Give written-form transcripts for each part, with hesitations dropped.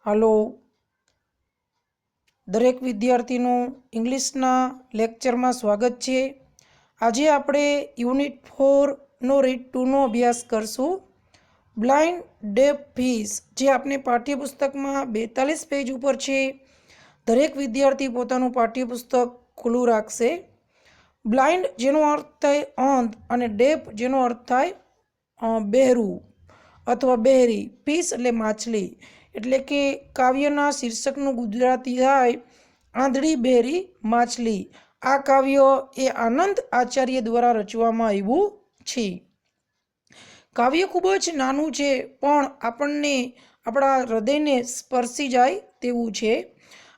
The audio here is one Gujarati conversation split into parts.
હાલો, દરેક વિદ્યાર્થીનું ઇંગ્લિશના લેક્ચરમાં સ્વાગત છે। આજે આપણે યુનિટ 4નો રીડ 2નો અભ્યાસ કરશું। બ્લાઇન્ડ ડેફ ફિશ, જે આપણે પાઠ્યપુસ્તકમાં 42 પેજ ઉપર છે। દરેક વિદ્યાર્થી પોતાનું પાઠ્યપુસ્તક ખુલ્લું રાખશે। બ્લાઇન્ડ જેનો અર્થ થાય અંધ અને ડેફ જેનો અર્થ થાય બહેરું અથવા બહેરી, ફિશ એટલે માછલી, એટલે કે કાવ્યના શીર્ષકનું ગુજરાતી થાય આંધળી બહેરી માછલી। આ કાવ્ય એ આનંદ આચાર્ય દ્વારા રચવામાં આવ્યું છે। કાવ્ય ખૂબ જ નાનું છે, પણ આપણને આપણા હૃદયને સ્પર્શી જાય તેવું છે।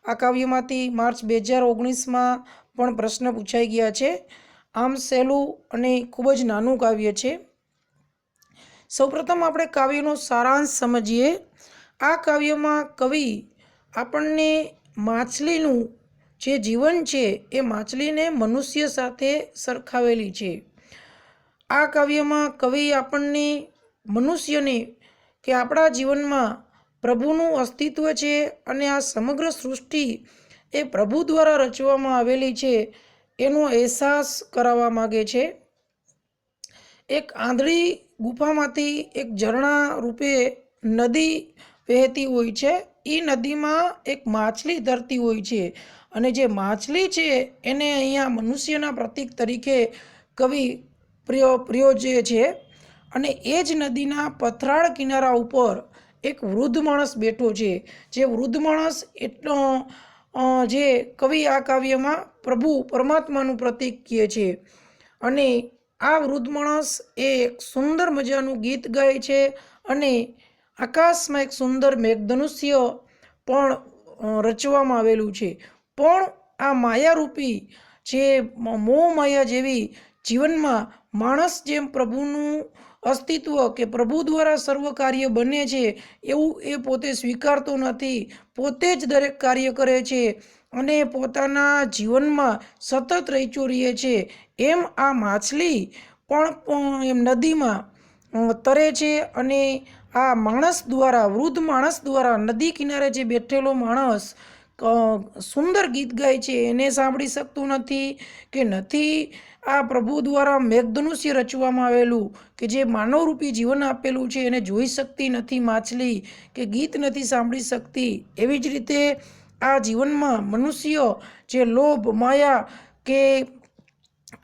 આ કાવ્યમાંથી માર્ચ 2019માં પણ પ્રશ્ન પૂછાઈ ગયા છે। આમ સહેલું અને ખૂબ જ નાનું કાવ્ય છે। સૌપ્રથમ આપણે કાવ્યનો સારાંશ સમજીએ। આ કાવ્યમાં કવિ આપણને માછલીનું જે જીવન છે એ માછલીને મનુષ્ય સાથે સરખાવેલી છે। આ કાવ્યમાં કવિ આપણને મનુષ્યને કે આપણા જીવનમાં પ્રભુનું અસ્તિત્વ છે અને આ સમગ્ર સૃષ્ટિ એ પ્રભુ દ્વારા રચવામાં આવેલી છે એનો અહેસાસ કરાવવા માગે છે। એક આંધળી ગુફામાંથી એક ઝરણા રૂપે નદી વહેતી હોય છે। એ નદીમાં એક માછલી તરતી હોય છે અને જે માછલી છે એને અહીંયા મનુષ્યના પ્રતીક તરીકે કવિ પ્રયોજે છે। અને એ જ નદીના પથરાળ કિનારા ઉપર એક વૃદ્ધ માણસ બેઠો છે। જે વૃદ્ધ માણસ એટલો જે કવિ આ કાવ્યમાં પ્રભુ પરમાત્માનું પ્રતીક કહે છે। અને આ વૃદ્ધ માણસ એ એક સુંદર મજાનું ગીત ગાય છે અને આકાશમાં એક સુંદર મેઘધનુષ્ય પણ રચવામાં આવેલું છે। પણ આ માયારૂપી જે મોહ માયા જેવી જીવનમાં માણસ જેમ પ્રભુનું અસ્તિત્વ કે પ્રભુ દ્વારા સર્વ કાર્ય બને છે એવું એ પોતે સ્વીકારતો નથી। પોતે જ દરેક કાર્ય કરે છે અને પોતાના જીવનમાં સતત રહીચો રહે છે। એમ આ માછલી પણ એમ નદીમાં તરે છે અને આ માણસ દ્વારા, વૃદ્ધ માણસ દ્વારા, નદી કિનારે જે બેઠેલો માણસ સુંદર ગીત ગાય છે એને સાંભળી શકતું નથી કે નથી આ પ્રભુ દ્વારા મેઘધનુષ્ય રચવામાં આવેલું કે જે માનવરૂપી જીવન આપેલું છે એને જોઈ શકતી નથી માછલી, કે ગીત નથી સાંભળી શકતી। એવી જ રીતે આ જીવનમાં મનુષ્ય જે લોભ માયા કે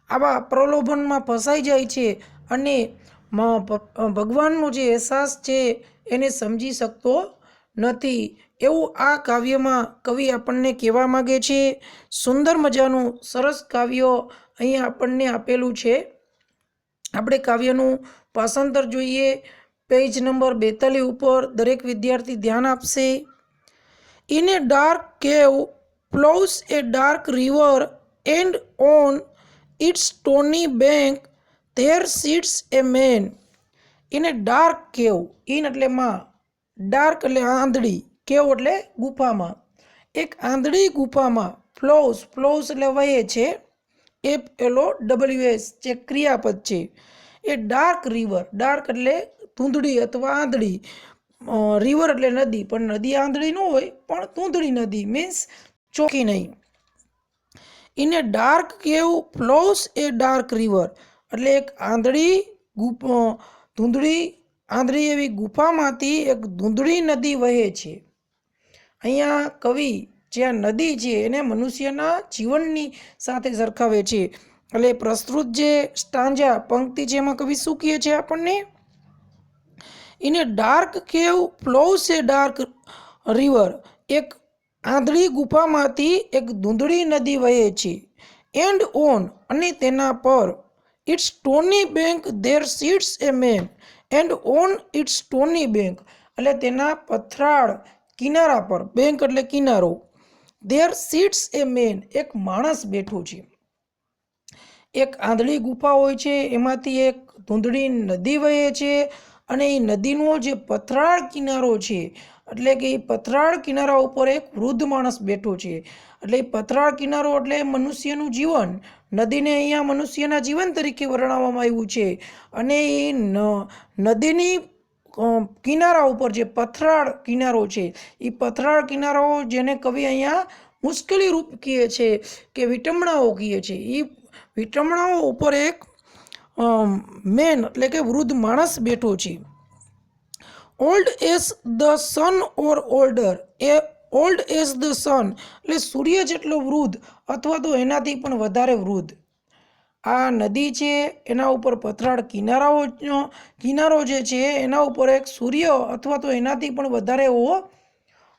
આવા પ્રલોભનમાં ફસાઈ જાય છે અને ભગવાનનો જે અહેસાસ છે એને સમજી શકતો નથી, એવું આ કાવ્યમાં કવિ આપણને કહેવા માગે છે। સુંદર મજાનું સરસ કાવ્ય અહીંયા આપણને આપેલું છે। આપણે કાવ્યનું ભાષાંતર જોઈએ। પેજ નંબર 42 ઉપર દરેક વિદ્યાર્થી ધ્યાન આપશે। In a dark cave flows a dark river and on its stony bank there sits a man. In a dark cave, in એટલે માં, ડાર્ક એટલે આંધળી, કેવ એટલે ગુફામાં, એક આંધળી ગુફામાં ફ્લોઝ, ફ્લોઝ એટલે વહે છે, FLOWS જે ક્રિયાપદ છે, એ ડાર્ક રિવર, ડાર્ક એટલે ધૂંધળી અથવા આંધળી, રિવર એટલે નદી, પણ નદી આંધળી ન હોય પણ ધૂંધળી નદી મીન્સ ચોખ્ખી નહીં। In a dark cave flows a dark river એટલે એક આંધળી ધૂંધળી આંધળી એવી ગુફામાંથી એક ધૂંધળી નદી વહે છે। અહીંયા કવિ જે આ નદી છે એને મનુષ્યના જીવનની સાથે સરખાવે છે। એટલે પ્રસ્તુત જે સ્ટાન્જા પંક્તિ છે એમાં કવિ શું કહે છે આપણને? In a dark cave flows a dark river, એક આંધળી ગુફામાંથી એક ધૂંધળી નદી વહે છે। એન્ડ ઓન અને તેના પર, its stony bank there sits a man, and on its stony bank એટલે તેના પથરાળ કિનારા પર, બેંક એટલે કિનારો, ધેર સિટ્સ એ મેન એક માણસ બેઠો છે। એક આંધળી ગુફા હોય છે, એમાંથી એક ધૂંધળી નદી વહે છે અને એ નદીનો જે પથરાળ કિનારો છે એટલે કે એ પથરાળ કિનારા ઉપર એક વૃદ્ધ માણસ બેઠો છે। એટલે એ પથરાળ કિનારો એટલે મનુષ્યનું જીવન, નદીને અહીંયા મનુષ્યના જીવન તરીકે વર્ણવવામાં આવ્યું છે। અને એ નદીની કિનારા ઉપર જે પથરાળ કિનારો છે એ પથરાળ કિનારાઓ જેને કવિ અહીંયા મુશ્કેલી રૂપ કહે છે કે વિટંબણાઓ કહે છે, એ વિટંબણાઓ ઉપર એક મેન એટલે કે વૃદ્ધ માણસ બેઠો છે. Old as the sun or older, A old as the સન એટલે સૂર્ય જેટલો વૃદ્ધ અથવા તો એનાથી પણ વધારે વૃદ્ધ. આ નદી છે એના ઉપર પથરાળ કિનારો જે છે એના ઉપર એક સૂર્ય અથવા તો એનાથી પણ વધારે એવો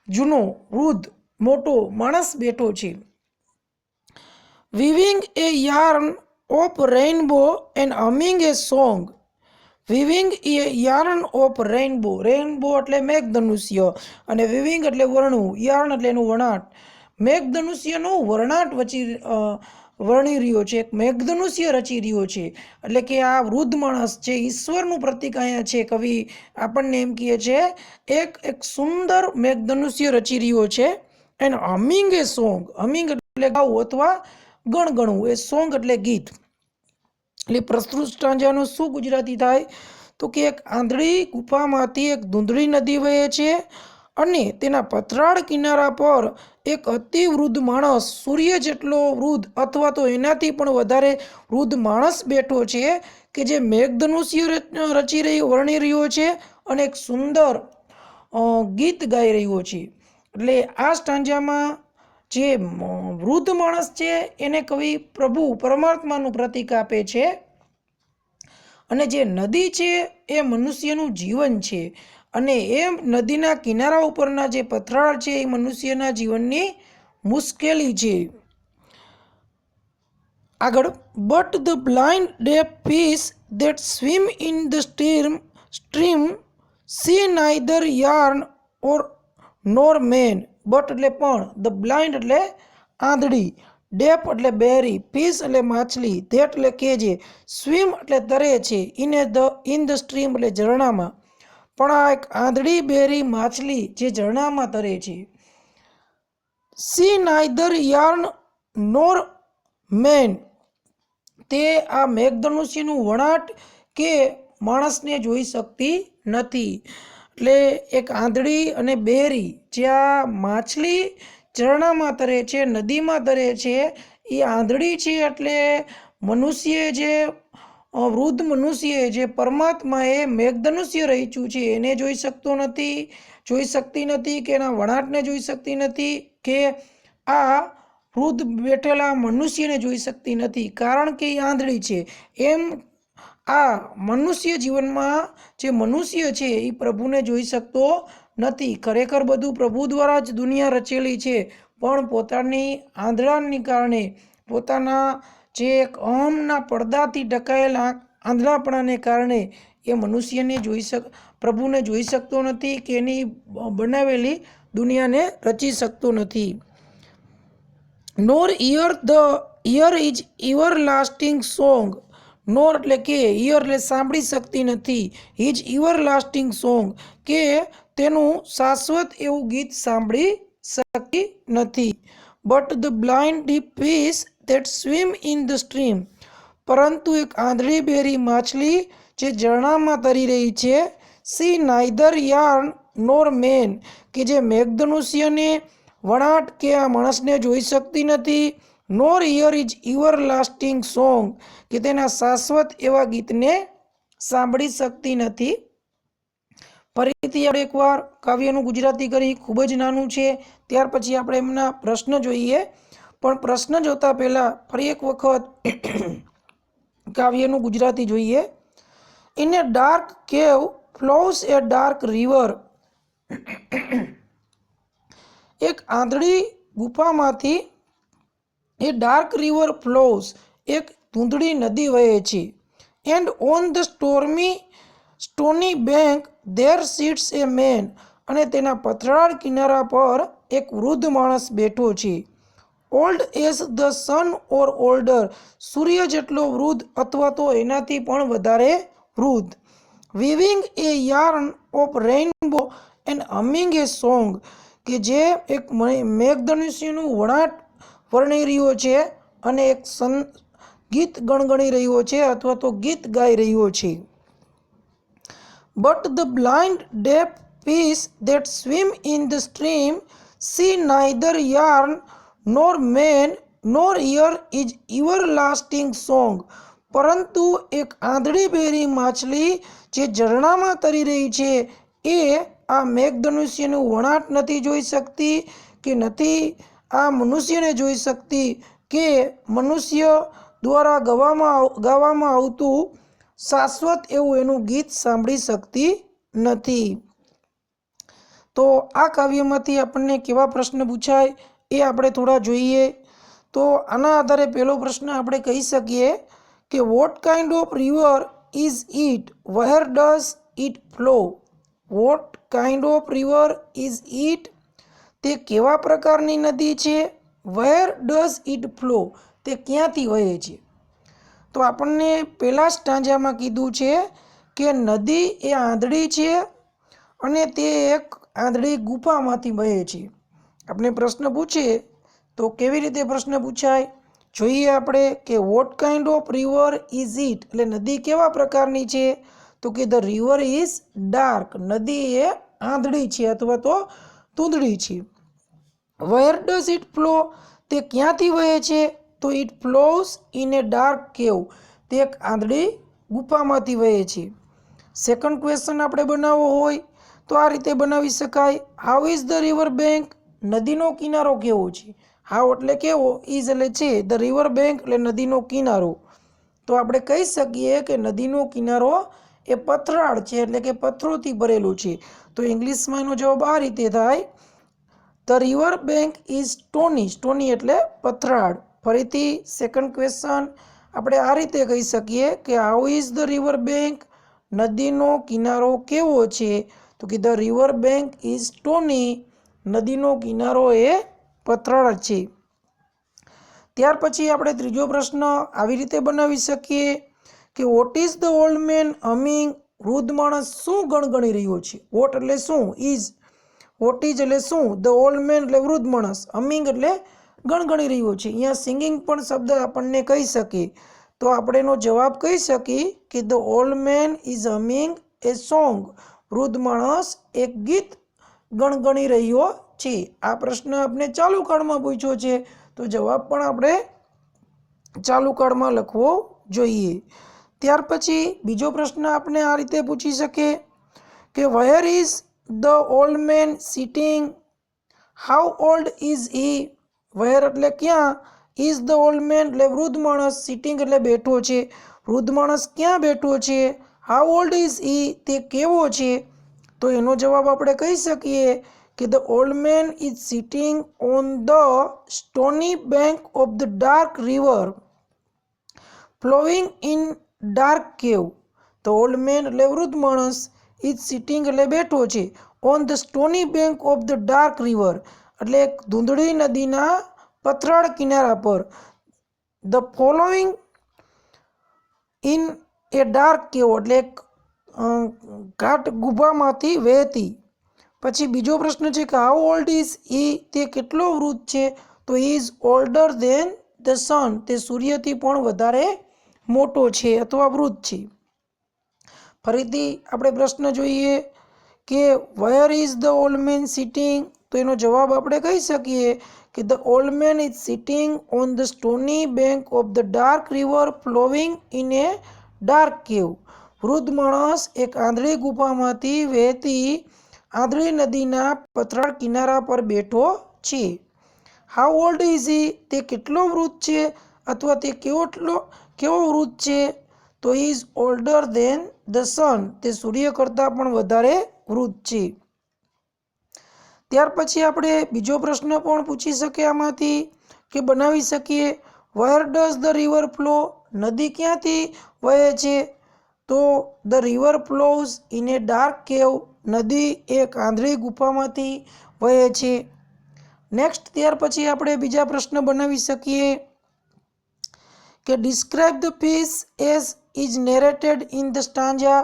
જૂનો વૃદ્ધ મોટો માણસ બેઠો છે. Weaving a yarn of rainbow and humming a song. Weaving a yarn of rainbow, rainbow એટલે મેઘધનુષ્ય અને વીવિંગ એટલે વર્ણવું, યાર્ન એટલે એનું વણાટ. મેઘધનુષ્યનું વરણાટ વર્ણી રહ્યો છે, એક મેઘધનુષ્ય રચી રહ્યો છે. એટલે કે આ વૃદ્ધ માણસ છે ઈશ્વરનું પ્રતીક અહીંયા છે. કવિ આપણને એમ કહે છે એક સુંદર મેઘધનુષ્ય રચી રહ્યો છે. And humming a song, humming એટલે ગાવું અથવા ગણગણવું, એ સોંગ એટલે ગીત. એટલે પ્રસ્તુત સ્ટાન્જાનું શું ગુજરાતી થાય તો કે એક આંધળી ગુફામાંથી એક ધૂંધળી નદી વહે છે અને તેના પથરાળ કિનારા પર એક અતિ વૃદ્ધ માણસ, સૂર્ય જેટલો વૃદ્ધ અથવા તો એનાથી પણ વધારે વૃદ્ધ માણસ બેઠો છે કે જે મેઘધનુષ્ય વર્ણી રહ્યો છે અને એક સુંદર ગીત ગાઈ રહ્યો છે. એટલે આ સ્ટાન્જામાં જે વૃદ્ધ માણસ છે એને કવિ પ્રભુ પરમાત્માનું પ્રતીક આપે છે અને જે નદી છે એ મનુષ્યનું જીવન છે અને એ નદીના કિનારા ઉપરના જે પથરાળ છે એ મનુષ્યના જીવનની મુશ્કેલી છે. આગળ, but the blind deaf fish that swim in the stream see neither yarn or nor man. But એટલે પણ, ધ બ્લાઇન્ડ એટલે આંધળી, ડેફ એટલે બહેરી, ફિશ એટલે માછલી, ધેટ એટલે કે જે, સ્વિમ એટલે તરે છે, ઇન ધ સ્ટ્રીમ એટલે ઝરણામાં. પણ આ એક આંધળી બહેરી માછલી જે ઝરણામાં તરે છે. સી નાઇધર યાર્ન નોર મેન, તે આ મેઘધનુષ્યનું વણાટ કે માણસને જોઈ શકતી નથી. એટલે એક આંધળી અને બહેરી જે આ માછલી ઝરણામાં તરે છે, નદીમાં તરે છે, એ આંધળી છે એટલે મનુષ્ય જે વૃદ્ધ મનુષ્ય જે પરમાત્માએ મેઘધનુષ્ય રચ્યું છે એને જોઈ શકતી નથી કે એના વણાટને જોઈ શકતી નથી કે આ વૃદ્ધ બેઠેલા મનુષ્યને જોઈ શકતી નથી કારણ કે એ આંધળી છે. એમ આ મનુષ્ય જીવનમાં જે મનુષ્ય છે એ પ્રભુને જોઈ શકતો નથી. ખરેખર બધું પ્રભુ દ્વારા જ દુનિયા રચેલી છે પણ પોતાની આંધળાને કારણે, પોતાના જે એક અહમના પડદાથી ઢકાયેલા આંધળાપણાને કારણે એ મનુષ્યને પ્રભુને જોઈ શકતો નથી કે એની બનાવેલી દુનિયાને રચી શકતો નથી. નોર હિયર ઇઝ એવરલાસ્ટિંગ સોંગ. નોર એટલે કે, હિયર એટલે સાંભળી શકતી નથી, ઇઝ એવરલાસ્ટિંગ સોંગ કે તેનું શાશ્વત એવું ગીત સાંભળી શકતી નથી. But the blind fish that swim in the stream, પરંતુ એક આંધળી બહેરી માછલી જે ઝરણામાં તરી રહી છે, સી નાઇધર યાર્ન નોર મેન કે જે મેઘધનુષ્યને વણાટ કે આ માણસને જોઈ શકતી નથી, નોર હિયર ઇઝ એવરલાસ્ટિંગ સોંગ કે તેના શાશ્વત એવા ગીતને સાંભળી શકતી નથી. ફરીથી આપણે એકવાર કાવ્યનું ગુજરાતી કરી, ખૂબ જ નાનું છે, ત્યાર પછી આપણે એમના પ્રશ્ન જોઈએ. પણ પ્રશ્ન જોતા પહેલાં ફરી એક વખત કાવ્યનું ગુજરાતી જોઈએ. In a dark cave flows a dark river. એક આંધળી ગુફામાંથી એ ડાર્ક રિવર ફ્લોઝ, એક ધૂંધળી નદી વહે છે. And on the stony bank there sits a man, અને તેના પથરાળ કિનારા પર એક વૃદ્ધ માણસ બેઠો છે. Old as the sun or older, સૂર્ય જેટલો વૃદ્ધ અથવા તો એનાથી પણ વધારે વૃદ્ધ. Weaving a yarn of rainbow and humming a song કે જે એક મેઘધનુષ્યનું વણાટ વર્ણી રહ્યો છે અને એક ગીત ગણગણી રહ્યો છે અથવા તો ગીત ગાઈ રહ્યો છે. But the blind deaf fish that swim in the stream see neither yarn nor man nor hear is everlasting song. પરંતુ એક આંધળી બેરી માછલી જે ઝરણામાં તરી રહી છે એ આ મેઘધનુષ્યનું વણાટ નથી જોઈ શકતી કે નથી આ મનુષ્યને જોઈ શકતી કે મનુષ્ય દ્વારા ગાવામાં આવતું શાશ્વત એવું એનું ગીત સાંભળી શકતી નથી. તો આ કાવ્યમાંથી આપણને કેવા પ્રશ્ન પૂછાય એ આપણે થોડા જોઈએ. તો આના આધારે પહેલો પ્રશ્ન આપણે કહી શકીએ કે what kind of river is it, where does it flow. What kind of river is it, તે કેવા પ્રકારની નદી છે. વેર ડઝ ઇટ ફ્લો, તે ક્યાંથી વહે છે. તો આપણને પહેલા સ્ટાંજામાં કીધું છે કે નદી એ આંધળી છે અને તે એક આંધળી ગુફામાંથી વહે છે. આપણે પ્રશ્ન પૂછીએ તો કેવી રીતે પ્રશ્ન પૂછાય જોઈએ આપણે કે what kind of river is it, એટલે નદી કેવા પ્રકારની છે. તો કે ધ રિવર ઇઝ ડાર્ક, નદી એ આંધળી છે અથવા તો ધૂંધળી છે. વેર ડઝ ઇટ ફ્લો, તે ક્યાંથી વહે છે. તો it flows in a dark કેવ, તે એક આંધળી ગુફામાંથી વહે છે. સેકન્ડ ક્વેશ્ચન આપણે બનાવવો હોય તો આ રીતે બનાવી શકાય. How is the river bank, નદીનો કિનારો કેવો છે. હાઉ એટલે કેવો, ઇઝ એટલે છે, ધ રિવર બેંક એટલે નદીનો કિનારો. તો આપણે કહી શકીએ કે નદીનો કિનારો એ પથરાળ છે, એટલે કે પથ્થરોથી ભરેલું છે. તો ઇંગ્લિશમાં એનો જવાબ આ રીતે થાય, the river bank is stony. Stony એટલે પથરાળ. ફરીથી સેકન્ડ ક્વેશ્ચન આપણે આ રીતે કહી શકીએ કે how is the river bank, નદીનો કિનારો કેવો છે. તો કે the river bank is stony, નદીનો કિનારો એ પથરાળ છે. ત્યાર પછી આપણે ત્રીજો પ્રશ્ન આવી રીતે બનાવી શકીએ કે what is the old main humming. વૃદ્ધ માણસ શું ગણગણી રહ્યો છે. વોટ એટલે શું, ઇઝ, વોટ ઇઝ એટલે શું, ધ ઓલ્ડ મેન એટલે વૃદ્ધ માણસ, હમિંગ એટલે ગણગણી રહ્યો છે. અહીંયા સિંગિંગ પણ શબ્દ આપણને કહી શકીએ. તો આપણે એનો જવાબ કહી શકીએ કે the old main is humming a song. વૃદ્ધ માણસ એક ગીત ગણગણી રહ્યો છે. આ પ્રશ્ન આપણે ચાલુ કાળમાં પૂછ્યો છે તો જવાબ પણ આપણે ચાલુ કાળમાં લખવો જોઈએ. ત્યાર પછી બીજો પ્રશ્ન આપણે આ રીતે પૂછી શકીએ કે where is the old man sitting. How old is he. Where એટલે ક્યાં, ઇઝ ધ ઓલ્ડ મેન એટલે વૃદ્ધ માણસ, સિટિંગ એટલે બેઠો છે. વૃદ્ધ માણસ ક્યાં બેઠો છે. હાઉ ઓલ્ડ ઇઝ હી, તે કેવો છે. તો એનો જવાબ આપણે કહી શકીએ કે the old main is sitting on the stony bank of the dark river flowing in dark કેવ. ધ ઓલ્ડ મેન એટલે વૃદ્ધ માણસ, ઇઝ સિટિંગ એટલે બેઠો છે, on the stony bank of the dark river એટલે ધૂંધળી નદીના પથરાળ કિનારા પર. The following in a dark કેવ એટલે ઘાટ ગુફામાંથી વહેતી. પછી બીજો પ્રશ્ન છે કે હાઉ ઓલ્ડ ઇઝ હી, તે કેટલો વૃદ્ધ છે. તો is older than the sun, તે સૂર્યથી પણ વધારે મોટો છે અથવા વૃદ્ધ છે. ફરીથી આપણે પ્રશ્ન જોઈએ કે where is the old man sitting. તો એનો જવાબ આપણે કહી શકીએ કે the old main is sitting on the stony bank of the dark river flowing in a dark કેવ. વૃદ્ધ માણસ એક આંધળી ગુફામાંથી વહેતી આંધળી નદીના પથરાળ કિનારા પર બેઠો છે. હાઉ ઓલ્ડ ઇઝ હી, તે કેટલો વૃદ્ધ છે અથવા તે કેવો વૃદ્ધ છે. તો is older than the sun, તે સૂર્ય કરતાં પણ વધારે વૃદ્ધ છે. ત્યાર પછી આપણે બીજો પ્રશ્ન પણ પૂછી શકીએ આમાંથી કે બનાવી શકીએ where does the river flow. નદી ક્યાંથી વહે છે. તો the river flows in a dark કેવ, નદી એક આંધળી ગુફામાંથી વહે છે. નેક્સ્ટ ત્યાર પછી આપણે બીજા પ્રશ્ન બનાવી શકીએ કે describe the fish as is નેરેટેડ in the stanza.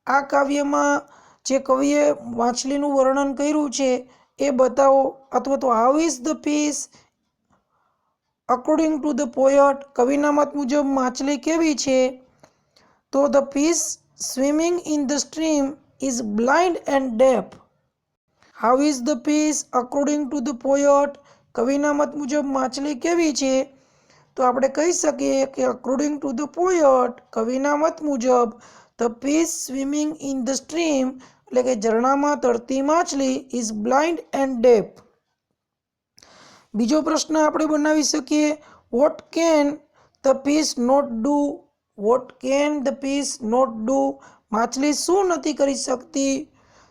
આ કાવ્યમાં જે કવિએ માછલીનું વર્ણન કર્યું છે એ બતાવો. અથવા તો how is the fish according to the poet. કવિના મત મુજબ માછલી કેવી છે. તો the fish swimming in the stream is blind and deaf. How is the fish according to the poet? કવિના મત મુજબ માછલી કેવી છે? તો આપણે કહી શકીએ કે according to the poet, કવિના મત મુજબ the fish swimming in the stream, એટલે કે ઝરણામાં તરતી માછલી is blind and deaf. બીજો પ્રશ્ન આપણે બનાવી શકીએ, what can the fish not do? What can the fish not do? માછલી શું નથી કરી શકતી?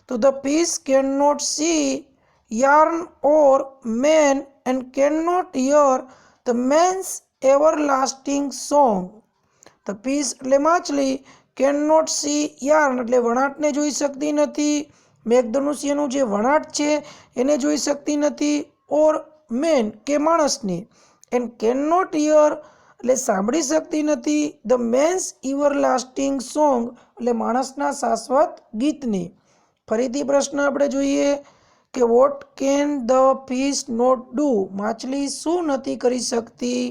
તો the fish cannot see yarn or man and cannot hear the man's everlasting song. The fish એટલે માછલી, cannot see yarn એટલે વણાટને જોઈ શકતી નથી, મેઘધનુષ્યનું જે વણાટ છે એને જોઈ શકતી નથી, ઓર મેન કે માણસને, એન્ડ cannot hear એટલે સાંભળી શકતી નથી, ધ મેન્સ એવરલાસ્ટિંગ સોંગ એટલે માણસના શાશ્વત ગીતને. ફરીથી પ્રશ્ન આપણે જોઈએ કે what can the fish not do? માછલી શું નથી કરી શકતી?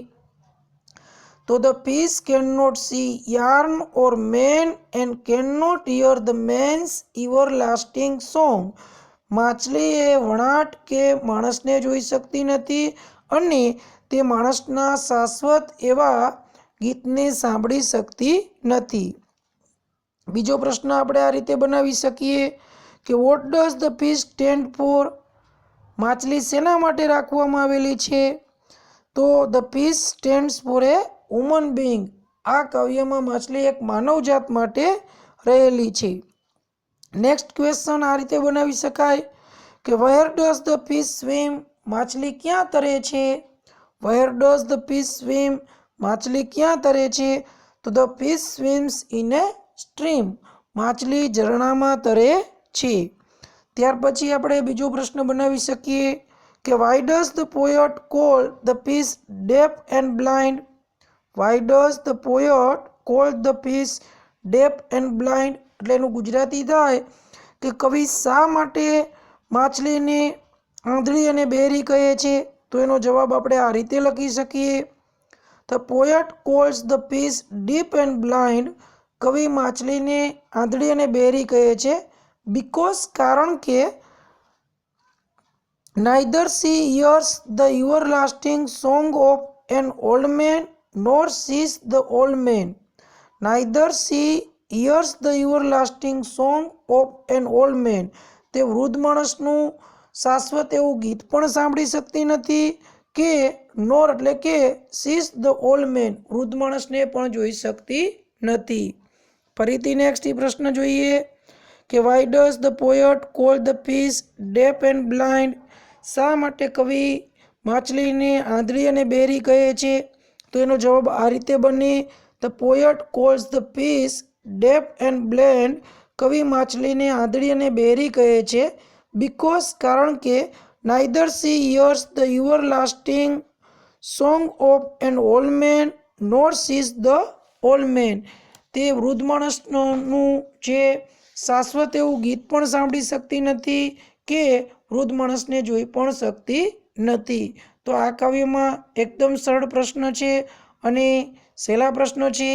તો the fish can not see yarn or man and can not hear the man's everlasting song. માછલી એ વણાટ કે માણસને જોઈ શકતી નથી અને તે માણસના શાશ્વત એવા ગીતને સાંભળી શકતી નથી. બીજો પ્રશ્ન આપણે આ રીતે બનાવી શકીએ કે what does the fish stand for? માછલી શેના માટે રાખવામાં આવેલી છે? તો the fish stands for a human being. આ કાવ્યમાં માછલી એક માનવજાત માટે રહેલી છે. નેક્સ્ટ ક્વેશ્ચન આ રીતે બનાવી શકાય કે where does the fish swim? માછલી ક્યાં તરે છે? Where does the fish swim? માછલી ક્યાં તરે છે? તો the fish સ્વિમ્સ in A stream. માછલી ઝરણામાં તરે છે. ત્યાર પછી આપણે બીજો પ્રશ્ન બનાવી શકીએ કે why does the poet call the fish deaf and blind? Why does the poet call the fish deaf and blind? એટલે એનું ગુજરાતી થાય કે કવિ શા માટે માછલીને આંધળી અને બહેરી કહે છે? તો એનો જવાબ આપણે આ રીતે લખી શકીએ, the poet calls the fish deep and blind. કવિ માછલીને આંધળી અને બહેરી કહે છે બીકોઝ કારણ કે neither she hears the everlasting song of an old man nor sees the old man. Neither she hears the everlasting song of an old man. તે વૃદ્ધ માણસનું શાશ્વત એવું ગીત પણ સાંભળી શકતી નથી કે નોર એટલે કે સીઝ ધ ઓલ્ડ મેન, વૃદ્ધ માણસને પણ જોઈ શકતી નથી. ફરીથી નેક્સ્ટ પ્રશ્ન જોઈએ કે why does the poet call the fish deaf and blind? શા માટે કવિ માછલીને આંધળી અને બહેરી કહે છે? તો એનો જવાબ આ રીતે બને, the poet calls the fish deaf and blind. કવિ માછલીને આંધળી અને બહેરી કહે છે બીકોઝ કારણ કે neither she hears the everlasting song of an old man nor sees the old man. તે વૃદ્ધ માણસનું જે શાશ્વત એવું ગીત પણ સાંભળી શકતી નથી કે વૃદ્ધ માણસને જોઈ પણ શકતી નથી. તો આ કાવ્યમાં એકદમ સરળ પ્રશ્ન છે અને સહેલા પ્રશ્નો છે.